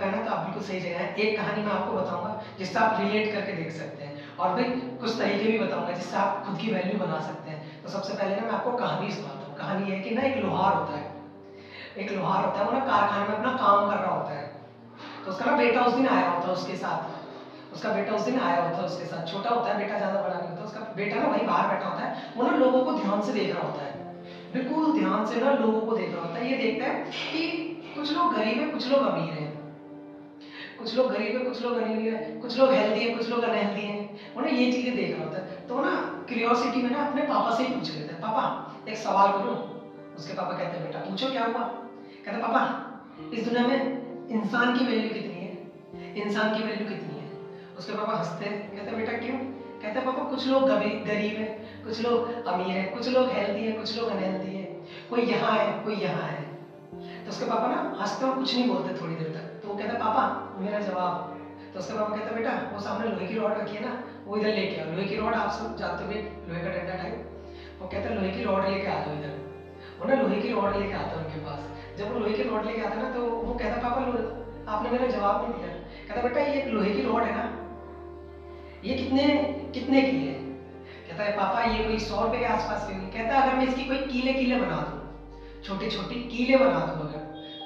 का है ना, तो आप बिल्कुल सही जगह है। एक कहानी मैं आपको बताऊँगा जिससे आप रिलेट करके देख सकते हैं, और भाई कुछ तरीके भी बताऊँगा जिससे आप खुद की वैल्यू बना सकते हैं। तो सबसे पहले ना मैं आपको कहानी सुनाता हूँ। कहानी ये है कि ना एक लोहार होता है, वो ना कारखाने में अपना काम कर रहा होता है। तो उसका ना बेटा उस दिन आया होता है उसके साथ। उसका बेटा उस दिन आया होता है उसके साथ, छोटा होता है बेटा, ज़्यादा बड़ा नहीं होता। उसका बेटा ना वहीं बाहर बैठा होता है, वो ना लोगों को ध्यान से देख रहा होता है। बिल्कुल ध्यान से ना लोगों को देख रहा होता है। ये देखता है कि कुछ लोग गरीब हैं, कुछ लोग अमीर हैं। कुछ लोग गरीब हैं, कुछ लोग अमीर हैं, कुछ लोग हेल्दी हैं, कुछ लोग अनहेल्दी हैं। वो ना ये चीज़ें देख रहा होता है। तो वो ना क्यूरियोसिटी में ना अपने पापा से ही पूछ लेता है, पापा एक सवाल करूँ? उसके पापा कहते हैं, बेटा पूछो क्या हुआ? कहता है, पापा इस दुनिया में इंसान की वैल्यू कितनी है? इंसान की वैल्यू कितनी है? उसके पापा हँसते हैं, कहते हैं, बेटा क्यों? कहता है, पापा कुछ लोग गरीब हैं, कुछ लोग अमीर हैं, कुछ लोग हेल्दी हैं, कुछ लोग अनहेल्दी हैं, कोई यहाँ है, कोई यहाँ है। तो उसके पापा ना हँसते और कुछ नहीं बोलते थोड़ी देर तक। तो वो कहता है, पापा मेरा जवाब। तो उसके पापा कहते हैं, बेटा वो सामने लोहे की रॉड रखी है ना, वो इधर लेके आओ। लोहे की रॉड आप सब जानते होंगे, लोहे का डंडा टाइप। वो कहता है, लोहे की रॉड लेके आ जाओ इधर। वो ना लोहे की रॉड लेके आता है उनके पास। जब वो लोहे की रॉड लेके आता है ना, तो वो कहता है, पापा आपने मेरा जवाब नहीं दिया। कहता है, बेटा ये लोहे की रॉड है ना, ये कितने कितने की है? कहता है, पापा ये कोई 100 रुपए के आसपास की होगी। कहता है, अगर मैं इसकी कोई कीले कीले बना दूं, छोटे छोटे कीले बना दूं अगर,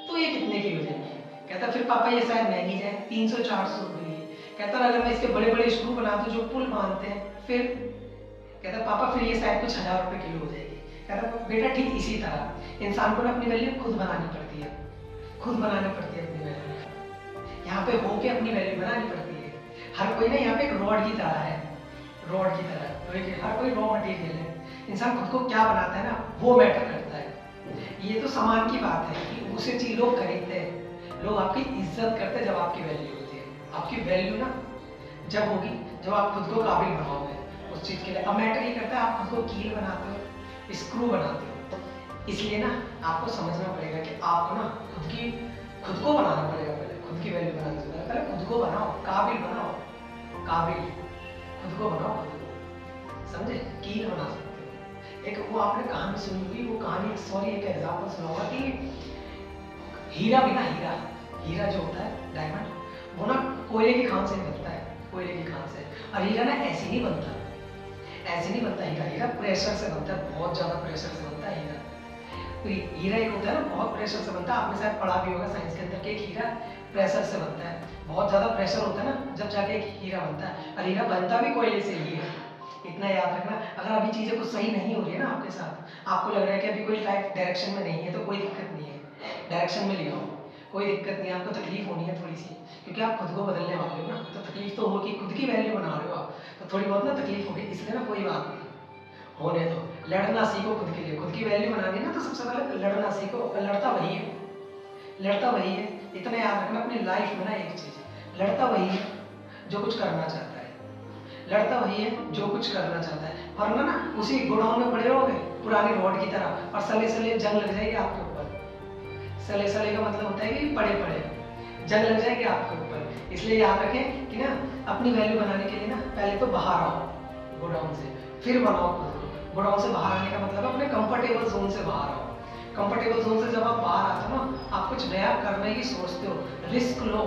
तो ये कितने की हो जाएगी? कहता फिर पापा ये शायद महंगी जाए, 300-400 रुपए की। कहता अगर मैं इसके बड़े बड़े स्क्रू बना दूं जो पुल बांधते हैं, फिर? कहता पापा फिर ये शायद कुछ 1000 रुपए किलो हो जाएगी। कहता बेटा ठीक इसी तरह इंसान को ना अपनी वैल्यू खुद बनानी पड़ती है, खुद बनानी पड़ती है अपनी वैल्यू। यहाँ पे होके अपनी वैल्यू बनानी पड़ती है। हर कोई ना यहाँ पे एक रॉड की तरह है, रॉड की तरह। तो हर कोई रॉ मटेरियल है। इंसान खुद को क्या बनाता है ना, वो मैटर करता है। ये तो सामान की बात है कि उसे चीज लोग खरीदते हैं, लोग आपकी इज्जत करते हैं जब आपकी वैल्यू होती है। आपकी वैल्यू ना जब होगी जब आप खुद को काबिल बनाओगे उस चीज के लिए। अब मैटर ये करता है आप खुद को कील बनाते हो, स्क्रू बनाते हो। इसलिए ना आपको समझना पड़ेगा कि आपको ना खुद को बनाना पड़ेगा। पहले खुद की वैल्यू बनाने से पहले खुद को बनाओ, काबिल बनाओ, काबिल खुद को बनाओ, खुद को समझे, कील बना सकते हो। एक वो आपने कहानी सुनी होगी, वो कहानी सॉरी एक एग्जांपल सुना होगा कि हीरा भी ना, हीरा जो होता है डायमंड, वो ना कोयले की खान से बनता है, कोयले की खान से। और हीरा ना ऐसे नहीं बनता, ऐसे नहीं बनता हीरा। हीरा प्रेशर से बनता है, बहुत ज्यादा प्रेशर से बनता है हीरा। तो हीरा एक होता है ना बहुत प्रेशर से बनता है, आपने शायद पढ़ा भी होगा साइंस के अंदर कि एक हीरा प्रेशर से बनता है। बहुत ज्यादा प्रेशर होता है ना जब जाके एक हीरा बनता है, और हीरा बनता भी कोयले से ही है। इतना याद रखना। अगर अभी चीजें कुछ सही नहीं हो रही है ना आपके साथ, आपको लग रहा है कि अभी कोई लाइफ डायरेक्शन में नहीं है, तो कोई दिक्कत नहीं है, डायरेक्शन में ले आओ, कोई दिक्कत नहीं है। आपको तकलीफ होनी है थोड़ी सी, क्योंकि आप खुद को बदलने वाले हो ना, तो तकलीफ तो होगी, खुद की वैल्यू बना रहे हो आप, तो थोड़ी बहुत ना तकलीफ होगी। इसलिए ना कोई बात नहीं, होने दो। लड़ना सीखो खुद के लिए, खुद की वैल्यू बनानी है ना, तो सबसे पहले लड़ना सीखो। लड़ता वही है, लड़ता वही है। इतना याद रखना अपनी लाइफ में ना एक चीज, लड़ता वही है जो कुछ करना चाहता है, लड़ता वही है जो कुछ करना चाहता है। वरना ना उसी गोडाउन में पड़े रहोगे पुरानी रोड की तरह, और सले सले जंग लग जाएगी आपके ऊपर। सले सले का मतलब होता है कि पड़े पड़े जंग लग जाएगी आपके ऊपर। इसलिए याद रखें कि ना अपनी वैल्यू बनाने के लिए ना पहले तो बाहर आओ गोडाउन से, फिर बनाओ खुद को। गोडाउन से बाहर आने का मतलब है अपने कंफर्टेबल जोन से बाहर आओ। कंफर्टेबल जोन से जब आप बाहर आते हो ना, आप कुछ नया करने की सोचते हो, रिस्क लो,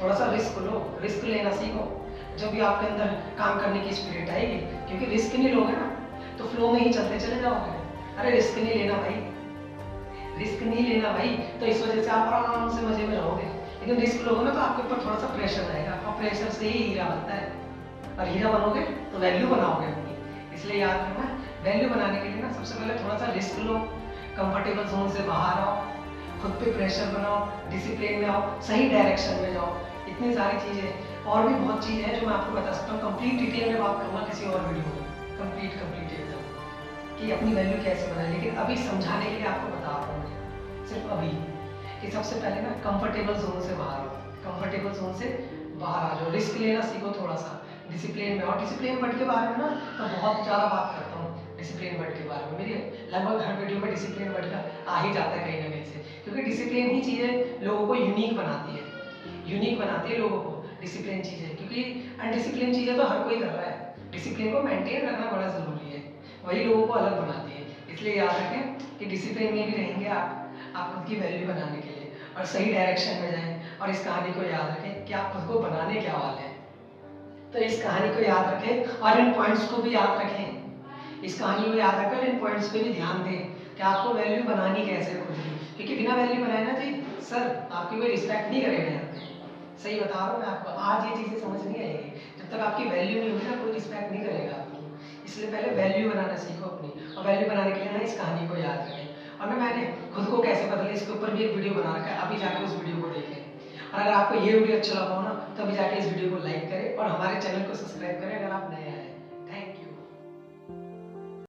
थोड़ा सा रिस्क लो, रिस्क लेना सीखो। जब भी आपके अंदर काम करने की स्पिरिट आएगी, क्योंकि रिस्क नहीं लोगे ना तो फ्लो में ही चलते चले जाओगे। अरे रिस्क नहीं लेना भाई, रिस्क नहीं लेना भाई, तो इस वजह से आप आराम से मजे में रहोगे। लेकिन रिस्क लोगे ना तो आपके ऊपर थोड़ा सा प्रेशर आएगा, और प्रेशर से ही हीरा बनता है, और हीरा बनोगे तो वैल्यू बनाओगे अपनी। इसलिए याद रखना, वैल्यू बनाने के लिए ना सबसे पहले थोड़ा सा रिस्क लो, कंफर्टेबल जोन से बाहर आओ, खुद पे प्रेशर बनाओ, डिसिप्लिन में आओ, सही डायरेक्शन में जाओ। इतनी सारी चीजें और भी बहुत चीज़ है जो मैं आपको बता सकता हूँ। कंप्लीट डिटेल में बात करूँगा किसी और वीडियो में, कंप्लीट एकदम कि अपनी वैल्यू कैसे बनाए। लेकिन अभी समझाने के लिए आपको बता रहा हूँ मैं सिर्फ अभी कि सबसे पहले ना कंफर्टेबल जोन से बाहर हो, कंफर्टेबल जोन से बाहर आ जाओ, रिस्क लेना सीखो थोड़ा सा, डिसिप्लिन में। और डिसिप्लिन वर्ड के बारे में ना मैं बहुत ज़्यादा बात करता हूँ, डिसिप्लिन वर्ड के बारे में मेरी लगभग हर वीडियो में डिसिप्लिन वर्ड का आ ही जाता है कहीं ना कहीं से, क्योंकि डिसिप्लिन ही चीज़ें लोगों को यूनिक बनाती है, यूनिक बनाती है लोगों को डिसिप्लिन चीज़ें। क्योंकि अनडिसिप्लिन चीज़ें तो हर कोई कर रहा है, डिसिप्लिन को मेंटेन रखना बड़ा ज़रूरी है, वही लोगों को अलग बनाती है। इसलिए याद रखें कि डिसिप्लिन में भी रहेंगे आप खुद की वैल्यू बनाने के लिए, और सही डायरेक्शन में जाएं। और इस कहानी को याद रखें कि आप खुद को बनाने क्या वाले हैं। तो इस कहानी को याद रखें और इन पॉइंट्स को भी याद रखें। इस कहानी को याद रखें और इन पॉइंट्स पे भी ध्यान दें कि आपको वैल्यू बनानी कैसे है खुद की। क्योंकि बिना वैल्यू बनाए ना जी सर आपकी कोई रिस्पेक्ट नहीं करेगा यहाँ पे। सही बता रहा हूँ मैं आपको, आज ये चीज़ें समझ नहीं आएगी। जब तक आपकी वैल्यू नहीं होगी ना कोई रिस्पेक्ट नहीं करेगा आपकी। इसलिए पहले वैल्यू बनाना सीखो अपनी, और वैल्यू बनाने के लिए ना इस कहानी को याद रखें। और ना मैंने खुद को कैसे बदले इसके ऊपर भी एक वीडियो बना रखा है, अभी जाके उस वीडियो को देखें। और अगर आपको ये वीडियो अच्छा लगा हो ना तो अभी जाके इस वीडियो को लाइक करें और हमारे चैनल को सब्सक्राइब करें अगर आप नए